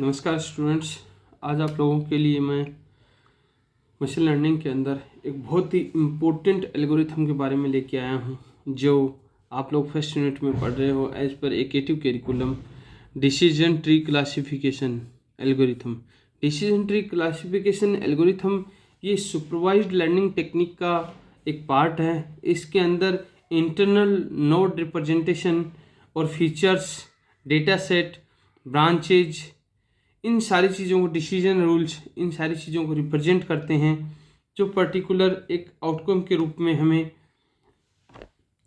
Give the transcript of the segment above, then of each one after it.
नमस्कार स्टूडेंट्स। आज आप लोगों के लिए मैं मशीन लर्निंग के अंदर एक बहुत ही इम्पोर्टेंट एल्गोरिथम के बारे में लेके आया हूँ, जो आप लोग फर्स्ट यूनिट में पढ़ रहे हो as per AKTU curriculum. Decision tree classification algorithm. Decision tree classification algorithm ये सुपरवाइज्ड लर्निंग टेक्निक का एक पार्ट है। इसके अंदर इंटरनल नोड रिप्रेजेंटेशन और फीचर्स, डेटा सेट, ब्रांचेज, इन सारी चीज़ों को, डिसीजन रूल्स, इन सारी चीज़ों को रिप्रेजेंट करते हैं, जो पर्टिकुलर एक आउटकम के रूप में हमें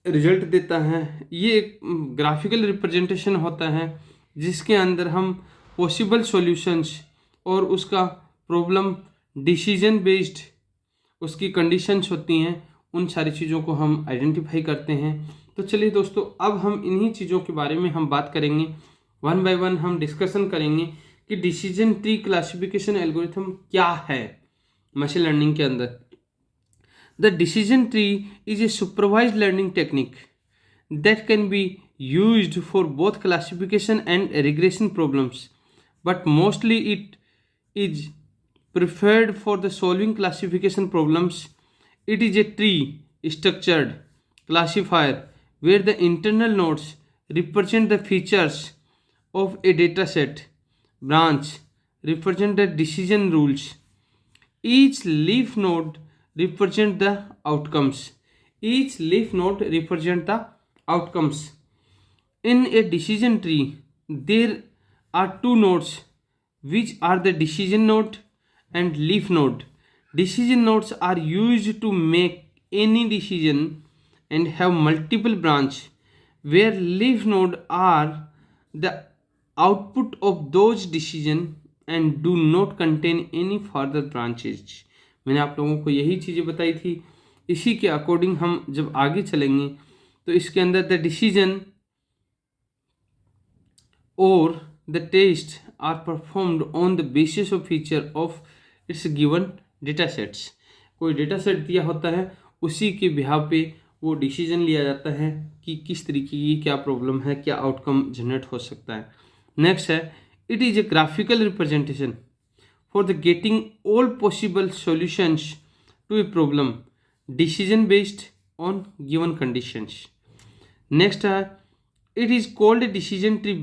रिजल्ट देता है। ये एक ग्राफिकल रिप्रेजेंटेशन होता है जिसके अंदर हम पॉसिबल सॉल्यूशंस और उसका प्रॉब्लम डिसीजन बेस्ड उसकी कंडीशंस होती हैं, उन सारी चीज़ों को हम आइडेंटिफाई करते हैं। तो चलिए दोस्तों, अब हम इन्हीं चीज़ों के बारे में हम बात करेंगे। वन बाय वन हम डिस्कशन करेंगे कि डिसीजन ट्री क्लासिफिकेशन एल्गोरिथम क्या है मशीन लर्निंग के अंदर। The decision tree is a supervised learning technique that can be used for both classification and regression problems, but mostly it is preferred for the solving classification problems. It is a tree structured classifier where the internal nodes represent the features of a data set, branch represent the decision rules, each leaf node represent the outcomes. Each leaf node represent the outcomes. In a decision tree, there are two nodes which are the decision node and leaf node. Decision nodes are used to make any decision and have multiple branch, where leaf node are the output of those decision and do not contain any further branches. मैंने आप लोगों को यही चीज़ें बताई थी। इसी के अकॉर्डिंग हम जब आगे चलेंगे तो इसके अंदर द डिसीजन और the tests are performed on the basis of feature of its given data sets. कोई डेटा सेट दिया होता है, उसी के बिहाव पे वो डिसीजन लिया जाता है कि किस तरीके की क्या प्रॉब्लम है, क्या आउटकम जनरेट हो सकता है। नेक्स्ट है, it is a graphical representation for the getting all possible solutions to a problem, decision based on given conditions. Next है, it is called a decision tree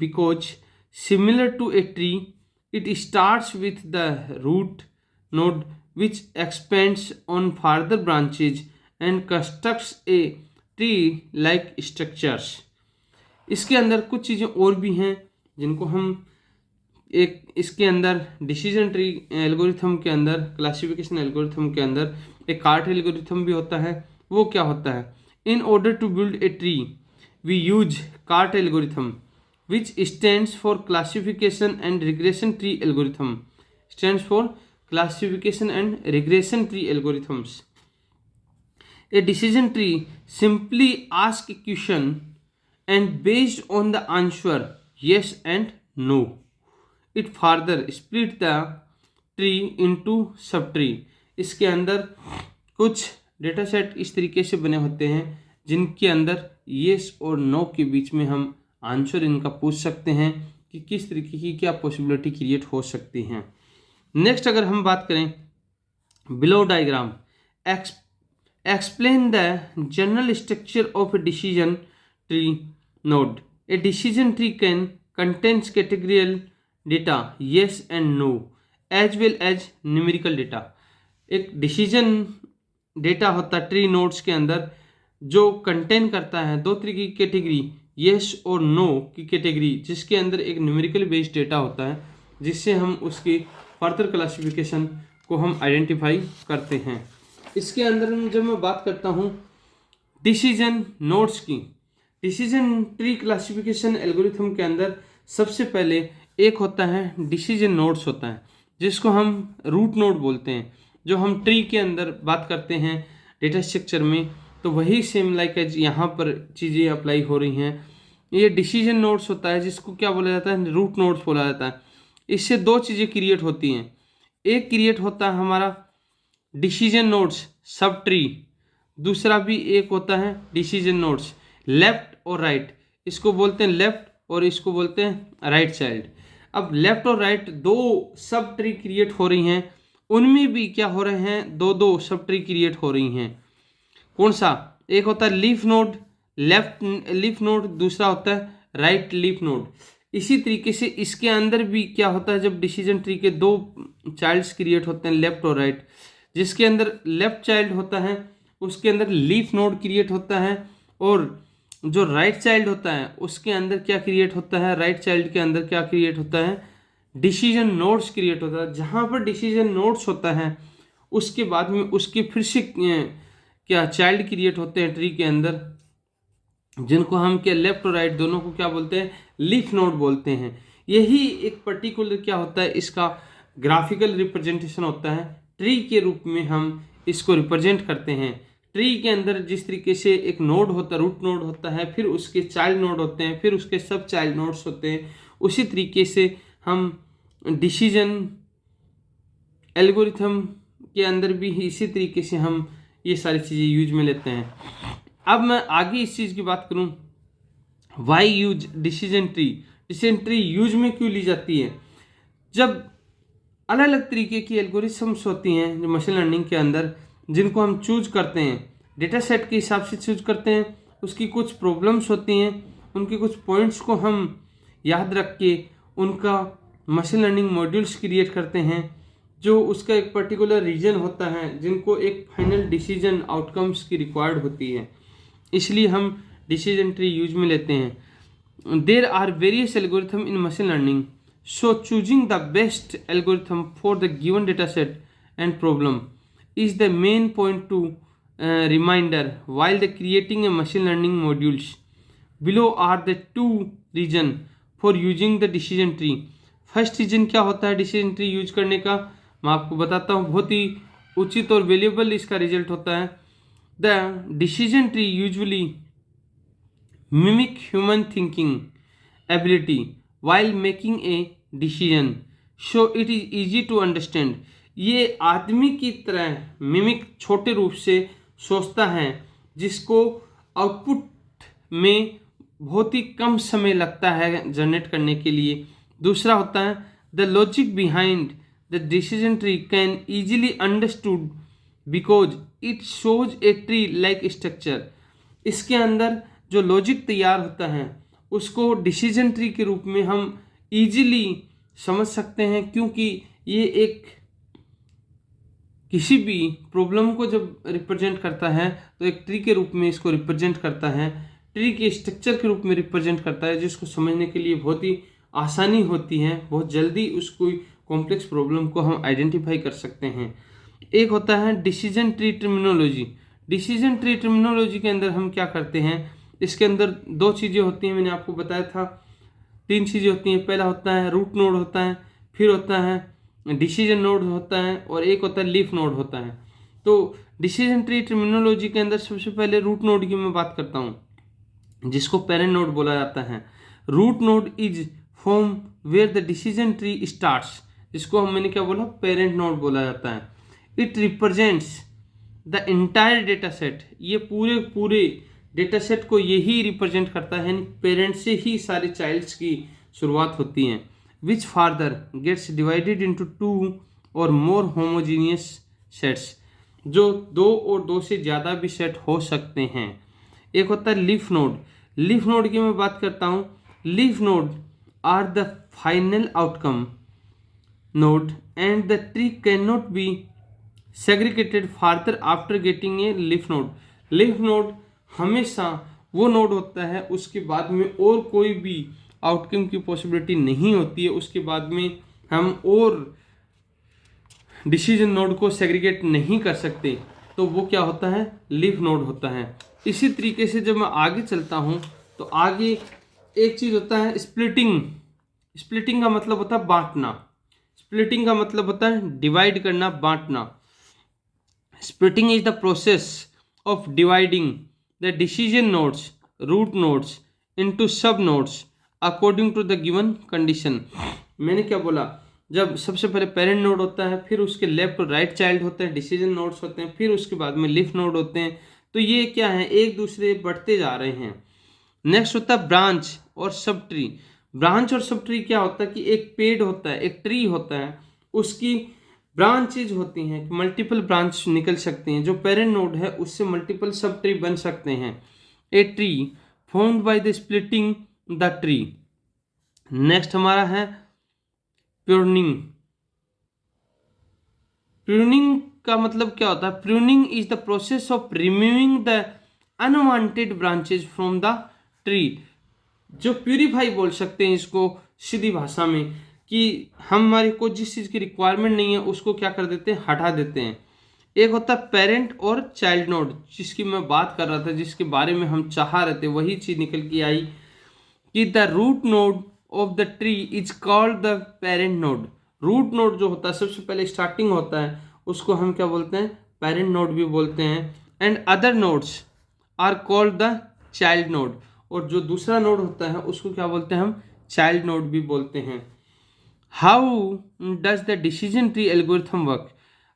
because similar to a tree, it starts with the root node which expands on further branches and constructs a tree like structures. इसके अंदर कुछ चीज़ें और भी हैं जिनको हम एक इसके अंदर डिसीजन ट्री एल्गोरिथम के अंदर, क्लासिफिकेशन एल्गोरिथम के अंदर एक कार्ट एल्गोरिथम भी होता है। वो क्या होता है? In order to build a tree we use CART algorithm, which stands for classification and regression tree algorithm. Stands for classification and regression tree algorithms. A decision tree simply asks a question and based on the answer yes and no, it further split the tree into subtree. इसके अंदर कुछ data set इस तरीके से बने होते हैं जिनके अंदर येस और नो के बीच में हम आंसर इनका पूछ सकते हैं कि किस तरीके की क्या पॉसिबिलिटी क्रिएट हो सकती हैं। नेक्स्ट अगर हम बात करें, below diagram explain the general structure of a decision tree node. A decision tree can contains categorical data yes and no as well as numerical data. एक डिसीजन डेटा होता है ट्री नोड्स के अंदर जो कंटेन करता है दो तरीके की कैटेगरी, येस और नो की कैटेगरी, जिसके अंदर एक न्यूमेरिकल बेस्ड डेटा होता है जिससे हम उसकी फर्दर क्लासिफिकेशन को हम आइडेंटिफाई करते हैं। इसके अंदर जब मैं बात करता हूँ डिसीजन नोड्स की, डिसीजन ट्री क्लासिफिकेशन एल्गोरिथम के अंदर सबसे पहले एक होता है डिसीजन नोड्स होता है जिसको हम रूट नोड बोलते हैं। जो हम ट्री के अंदर बात करते हैं डेटा स्ट्रक्चर में, तो वही सेम लाइक एज यहाँ पर चीज़ें अप्लाई हो रही हैं। ये डिसीजन नोड्स होता है जिसको क्या बोला जाता है? रूट नोड्स बोला जाता है। इससे दो चीज़ें क्रिएट होती हैं। एक क्रिएट होता है हमारा डिसीजन नोड्स सब ट्री, दूसरा भी एक होता है डिसीजन नोड्स लेफ्ट और राइट। इसको बोलते हैं लेफ्ट और इसको बोलते हैं राइट चाइल्ड। अब लेफ्ट और राइट दो सब ट्री क्रिएट हो रही हैं, उनमें भी क्या हो रहे हैं, दो दो सब ट्री क्रिएट हो रही हैं। कौन सा? एक होता है leaf node, left leaf node, दूसरा होता है राइट लीफ नोड। इसी तरीके से इसके अंदर भी क्या होता है, जब डिसीजन ट्री के दो चाइल्ड्स क्रिएट होते हैं लेफ्ट और राइट, जिसके अंदर लेफ्ट चाइल्ड होता है उसके अंदर लीफ नोड क्रिएट होता है, और जो राइट चाइल्ड होता है उसके अंदर क्या क्रिएट होता है, राइट चाइल्ड के अंदर क्या क्रिएट होता है, डिसीजन नोड्स क्रिएट होता है। जहाँ पर डिसीजन नोड्स होता है उसके बाद में उसके फिर से क्या चाइल्ड क्रिएट होते हैं ट्री के अंदर, जिनको हम क्या लेफ्ट और राइट दोनों को क्या बोलते हैं, लीफ नोड बोलते हैं। यही एक पर्टिकुलर क्या होता है, इसका ग्राफिकल रिप्रेजेंटेशन होता है। ट्री के रूप में हम इसको रिप्रेजेंट करते हैं। ट्री के अंदर जिस तरीके से एक नोड होता है, रूट नोड होता है, फिर उसके चाइल्ड नोड होते हैं, फिर उसके सब चाइल्ड नोड्स होते हैं, उसी तरीके से हम डिसीजन एल्गोरिथम के अंदर भी इसी तरीके से हम ये सारी चीज़ें यूज में लेते हैं। अब मैं आगे इस चीज़ की बात करूं, why use decision tree. Decision tree use में क्यों ली जाती है? जब अलग अलग तरीके की एल्गोरिथम्स होती हैं जो मशीन लर्निंग के अंदर, जिनको हम चूज करते हैं, डेटा सेट के हिसाब से चूज करते हैं, उसकी कुछ प्रॉब्लम्स होती हैं, उनके कुछ पॉइंट्स को हम याद रख के उनका मशीन लर्निंग मॉड्यूल्स क्रिएट करते हैं, जो उसका एक पर्टिकुलर रीजन होता है, जिनको एक फाइनल डिसीजन आउटकम्स की रिक्वायर्ड होती है। इसलिए हम डिसीजन ट्री यूज में लेते हैं। There are various algorithm in machine learning, so choosing the best algorithm for the given data set and problem is the main point to reminder while the creating a machine learning modules. Below are the two reason for using the decision tree. First reason क्या होता है decision tree use करने का, मैं आपको बताता हूँ। बहुत ही उचित और वैल्यूएबल इसका रिजल्ट होता है। The decision tree usually mimic human thinking ability while making a decision, so it is easy to understand. ये आदमी की तरह मिमिक छोटे रूप से सोचता है, जिसको आउटपुट में बहुत ही कम समय लगता है जनरेट करने के लिए। दूसरा होता है the logic behind the decision tree can easily understood because it shows a tree like structure. इसके अंदर जो लॉजिक तैयार होता है उसको डिसीजन ट्री के रूप में हम ईजिली समझ सकते हैं, क्योंकि ये एक किसी भी प्रॉब्लम को जब रिप्रेजेंट करता है तो एक ट्री के रूप में इसको रिप्रेजेंट करता है, ट्री के स्ट्रक्चर के रूप में रिप्रेजेंट करता है, जिसको समझने के लिए बहुत ही आसानी होती है, बहुत जल्दी उसको कॉम्प्लेक्स प्रॉब्लम को हम आइडेंटिफाई कर सकते हैं। एक होता है decision tree terminology. Decision tree terminology के अंदर हम क्या करते हैं, इसके अंदर दो चीज़ें होती हैं, मैंने आपको बताया था तीन चीज़ें होती हैं। पहला होता है रूट नोड होता है, फिर होता है डिसीजन नोड होता है, और एक होता है लीफ नोड होता है। तो डिसीजन ट्री टर्मिनोलॉजी के अंदर सबसे पहले रूट नोड की मैं बात करता हूँ, जिसको पेरेंट नोड बोला जाता है। Root node is form where the decision tree starts, जिसको मैंने क्या बोला, पेरेंट नोड बोला जाता है। It represents the entire data set. ये पूरे डेटा सेट को यही रिप्रेजेंट करता है, पेरेंट से ही सारे चाइल्ड्स की शुरुआत होती है। Which further gets divided into two और मोर होमोजीनियस सेट्स, जो दो और दो से ज़्यादा भी सेट हो सकते हैं। एक होता है लीफ नोड। लीफ नोड की मैं बात करता हूँ। Leaf node are the final outcome node and the tree can not be segregated further after getting a leaf node. Leaf node हमेशा वो नोड होता है, उसके बाद में और कोई भी आउटकम की पॉसिबिलिटी नहीं होती है, उसके बाद में हम और डिसीजन नोड को सेग्रीगेट नहीं कर सकते, तो वो क्या होता है, लीफ नोड होता है। इसी तरीके से जब मैं आगे चलता हूँ तो आगे एक चीज़ होता है स्प्लिटिंग। स्प्लिटिंग का मतलब होता है बांटना। स्प्लिटिंग का मतलब होता है डिवाइड करना, बांटना। Splitting is the process of dividing the decision nodes, root nodes into sub nodes according to the given condition. मैंने क्या बोला, जब सबसे पहले पेरेंट नोड होता है, फिर उसके लेफ्ट और राइट चाइल्ड होते हैं, डिसीजन नोड्स होते हैं, फिर उसके बाद में लीफ नोड होते हैं। तो ये क्या है, एक दूसरे बढ़ते जा रहे हैं। नेक्स्ट होता है ब्रांच और सब ट्री। ब्रांच और सब ट्री क्या होता है कि एक पेड़ होता है, एक ट्री होता है, उसकी ब्रांचेज होती हैं, मल्टीपल ब्रांच निकल सकती हैं। जो पेरेंट नोड है उससे मल्टीपल सब ट्री बन सकते हैं। A tree formed by the splitting the tree. Next हमारा है प्रूनिंग। प्रूनिंग का मतलब क्या होता है? Pruning is the process of removing the unwanted branches from the tree. जो प्यूरिफाई बोल सकते हैं इसको सीधी भाषा में, कि हमारे को जिस चीज़ की रिक्वायरमेंट नहीं है उसको क्या कर देते हैं, हटा देते हैं। एक होता है पेरेंट और चाइल्ड नोड, जिसकी मैं बात कर रहा था, जिसके बारे में हम चाह रहे थे, वही चीज़ निकल के आई कि the root node of the tree is called the parent node. Root node जो होता है, सबसे पहले स्टार्टिंग होता है, उसको हम क्या बोलते हैं, पेरेंट नोड भी बोलते हैं। And other nodes are called the child node. और जो दूसरा नोड होता है उसको क्या बोलते हैं, हम चाइल्ड नोड भी बोलते हैं। How does the decision tree algorithm work?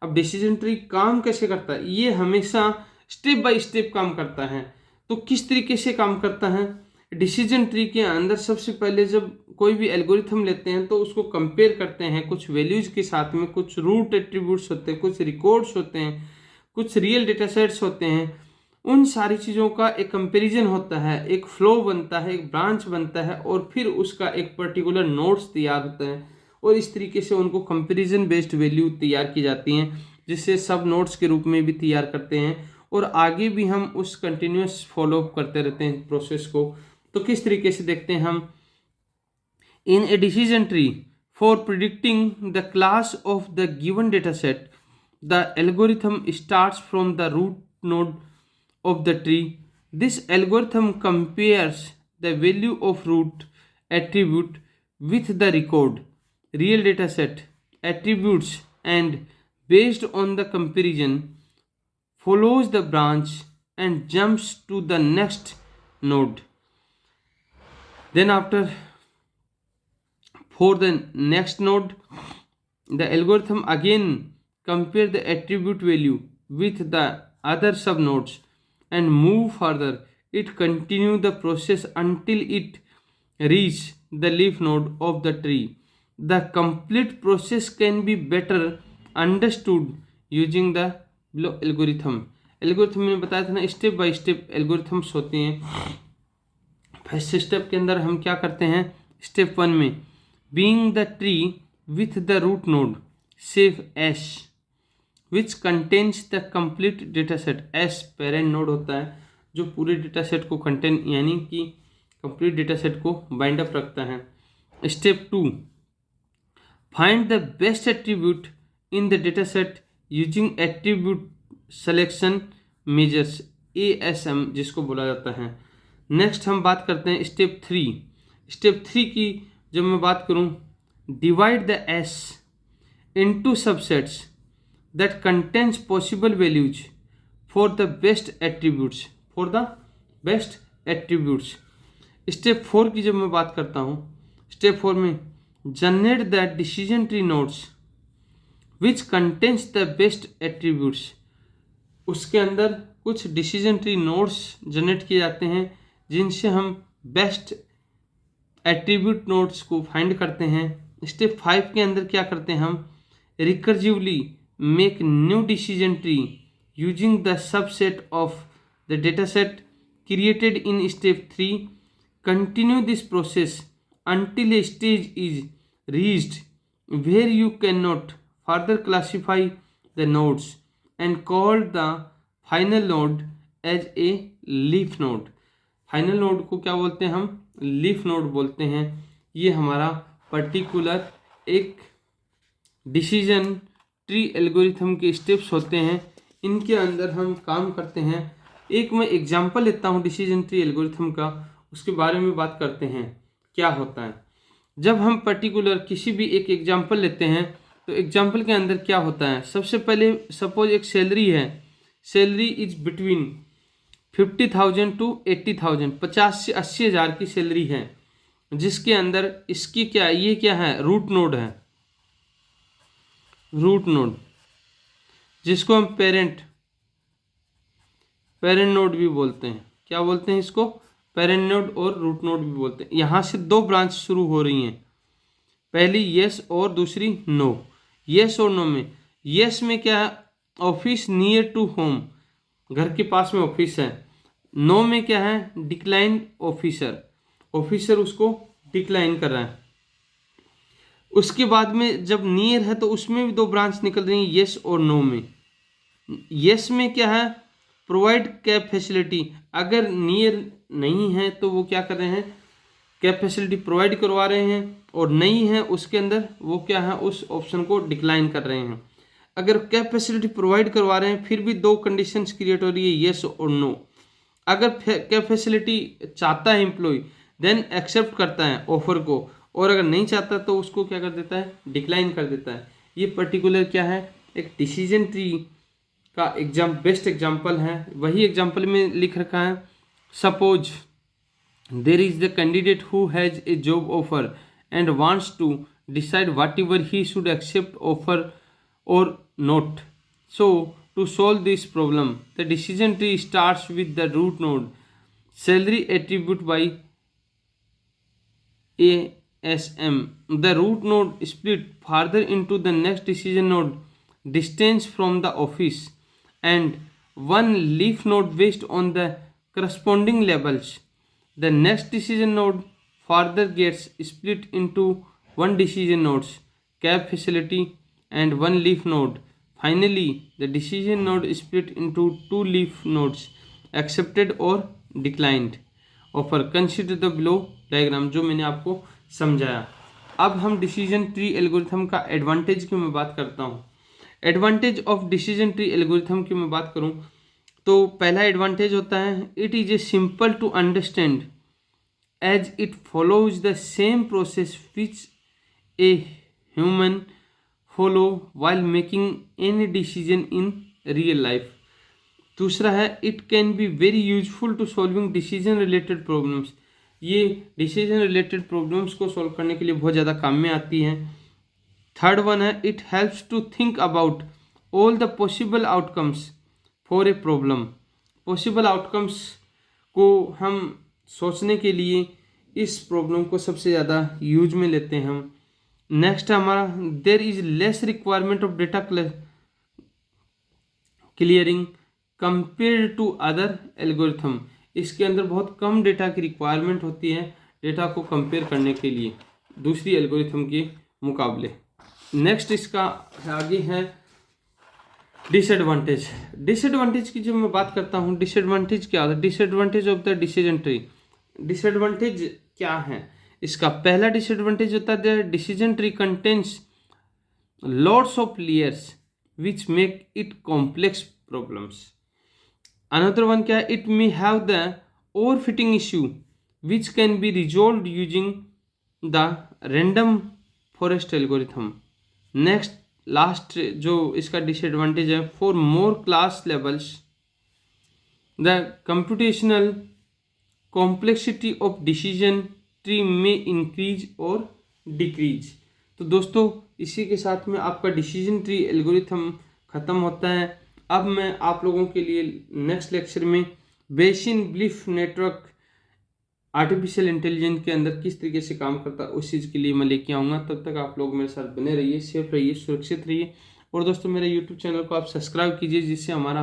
अब डिसीजन ट्री काम कैसे करता है? ये हमेशा स्टेप बाय स्टेप काम करता है। तो किस तरीके से काम करता है? डिसीजन ट्री के अंदर सबसे पहले जब कोई भी एल्गोरिथम लेते हैं तो उसको कंपेयर करते हैं कुछ वैल्यूज के साथ में। कुछ रूट एट्रीब्यूट्स होते हैं, कुछ रिकॉर्ड्स होते हैं, कुछ रियल डेटा सेट्स होते हैं। उन सारी चीज़ों का एक कंपैरिजन होता है, एक फ्लो बनता है, एक ब्रांच बनता है, और फिर उसका एक पर्टिकुलर नोट्स तैयार होता है। और इस तरीके से उनको कंपैरिजन बेस्ड वैल्यू तैयार की जाती हैं, जिससे सब नोट्स के रूप में भी तैयार करते हैं। और आगे भी हम उस कंटिन्यूस फॉलो करते रहते हैं प्रोसेस को। तो किस तरीके से देखते हैं हम, in a decision tree for predicting the class of the given data set, the algorithm starts from the root node of the tree. This algorithm compares the value of root attribute with the record real data set attributes, and based on the comparison follows the branch and jumps to the next node. Then after, for the next node, the algorithm again compare the attribute value with the other subnodes and move further. It continue the process until it reach the leaf node of the tree. The complete process can be better understood using the below algorithm. Algorithm में बताया था ना, step by step algorithms होते हैं। First step के अंदर हम क्या करते हैं, स्टेप 1 में, being the tree with the root node save S which contains the complete data set. S parent node होता है जो पूरे डेटा सेट को कंटेन, यानी कि कंप्लीट डेटा सेट को बाइंड अप रखता है। Step 2, find the best attribute in the data set using attribute selection measures, ASM जिसको बोला जाता है। नेक्स्ट हम बात करते हैं स्टेप 3। स्टेप 3 की जब मैं बात करूं, divide the S into subsets that contains possible values for the best attributes, for the best attributes. Step 4 की जब मैं बात करता हूँ, स्टेप 4 में generate the decision tree nodes which contains the best attributes. उसके अंदर कुछ डिसीजन ट्री नोड्स जनरेट किए जाते हैं जिनसे हम बेस्ट एट्रीब्यूट नोड्स को फाइंड करते हैं। स्टेप 5 के अंदर क्या करते हैं हम, recursively make new decision tree using the subset of the dataset created in step 3. Continue this process until a stage is reached where you cannot further classify the nodes and call the final node as a leaf node. Final node को क्या बोलते हैं हम, leaf node बोलते हैं। ये हमारा particular एक डिसीजन ट्री एल्गोरिथम के स्टेप्स होते हैं, इनके अंदर हम काम करते हैं। एक मैं एग्जांपल लेता हूँ डिसीजन ट्री एल्गोरिथम का, उसके बारे में बात करते हैं क्या होता है। जब हम पर्टिकुलर किसी भी एक एग्जांपल लेते हैं तो एग्जांपल के अंदर क्या होता है, सबसे पहले सपोज एक सैलरी है, सैलरी इज बिटवीन 50,000 to 80,000, 50 से 80,000 की सैलरी है, जिसके अंदर इसकी क्या, ये क्या है, रूट नोड है, रूट नोड जिसको हम पेरेंट नोड भी बोलते हैं। क्या बोलते हैं इसको, पेरेंट नोड और रूट नोड भी बोलते हैं। यहाँ से दो ब्रांच शुरू हो रही हैं, पहली यस और दूसरी नो। यस और नो में, यस में क्या है, ऑफिस नियर टू होम, घर के पास में ऑफिस है। नो में क्या है, डिक्लाइन ऑफिसर, ऑफिसर उसको डिक्लाइन कर रहा है। उसके बाद में जब नियर है तो उसमें भी दो ब्रांच निकल रही हैं, यस और नो में। यस में क्या है, प्रोवाइड कैब फैसिलिटी, अगर नियर नहीं है तो वो क्या कर रहे हैं, कैब फैसिलिटी प्रोवाइड करवा रहे हैं, और नहीं है उसके अंदर वो क्या है, उस ऑप्शन को डिक्लाइन कर रहे हैं। अगर कैब फैसिलिटी प्रोवाइड करवा रहे हैं फिर भी दो कंडीशंस क्रिएट हो रही है, यस और नो। अगर कैब फैसिलिटी चाहता है एम्प्लॉय, देन एक्सेप्ट करता है ऑफर को, और अगर नहीं चाहता तो उसको क्या कर देता है, डिक्लाइन कर देता है। ये पर्टिकुलर क्या है, एक डिसीजन ट्री का बेस्ट एग्जाम्पल है। वही एग्जाम्पल में लिख रखा है, suppose there is the candidate who has a job offer and wants to decide whatever he should accept offer और not. So to solve this problem, the decision tree starts with the root node, salary attribute by ASM. The root node split further into the next decision node, distance from the office, and one leaf node based on the corresponding labels. The next decision node further gets split into one decision nodes, cab facility, and one leaf node. Finally, the decision node is split into two leaf nodes, accepted or declined offer. Consider the below diagram, जो मैंने आपको समझाया। अब हम decision tree algorithm का advantage की मैं बात करता हूँ। Advantage of decision tree algorithm की मैं बात करूँ तो पहला एडवांटेज होता है, it is a simple to understand as it follows the same process which a human follow while making any decision in real life. दूसरा है, it can be very useful to solving decision related problems. ये decision related problems को solve करने के लिए बहुत ज़्यादा काम में आती है। थर्ड वन है, it helps to think about all the possible outcomes for a problem. Possible outcomes को हम सोचने के लिए इस प्रॉब्लम को सबसे ज़्यादा यूज में लेते हैं हम। नेक्स्ट है हमारा, there is less requirement of data clearing compare to other algorithm. इसके अंदर बहुत कम डेटा की रिक्वायरमेंट होती है डेटा को कंपेयर करने के लिए दूसरी एल्गोरिथम के मुकाबले। नेक्स्ट इसका आगे है डिसएडवांटेज। डिसएडवांटेज की जब मैं बात करता हूँ, डिसएडवांटेज क्या होता है, disadvantage of the decision tree. Disadvantage क्या है इसका, पहला डिसएडवांटेज होता है, decision tree contains lots of layers which make it complex problems. Another one क्या है, it may have the overfitting issue which can be resolve using the random forest algorithm. Next last जो इसका disadvantage है, for more class levels the computational complexity of decision tree में increase और decrease. तो दोस्तों इसी के साथ में आपका डिसीजन ट्री एल्गोरिथम ख़त्म होता है। अब मैं आप लोगों के लिए नेक्स्ट लेक्चर में बेसिन ब्लीफ नेटवर्क आर्टिफिशियल इंटेलिजेंस के अंदर किस तरीके से काम करता है उस चीज़ के लिए मैं लेके आऊँगा। तब तक आप लोग मेरे साथ बने रहिए, सेफ रहिए, सुरक्षित रहिए। और दोस्तों मेरे यूट्यूब चैनल को आप सब्सक्राइब कीजिए जिससे हमारा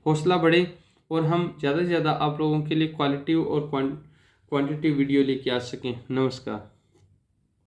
हौसला बढ़े और हम ज़्यादा से ज़्यादा आप लोगों के लिए क्वालिटी और क्वांटिटी वीडियो लेके आ सकें। नमस्कार।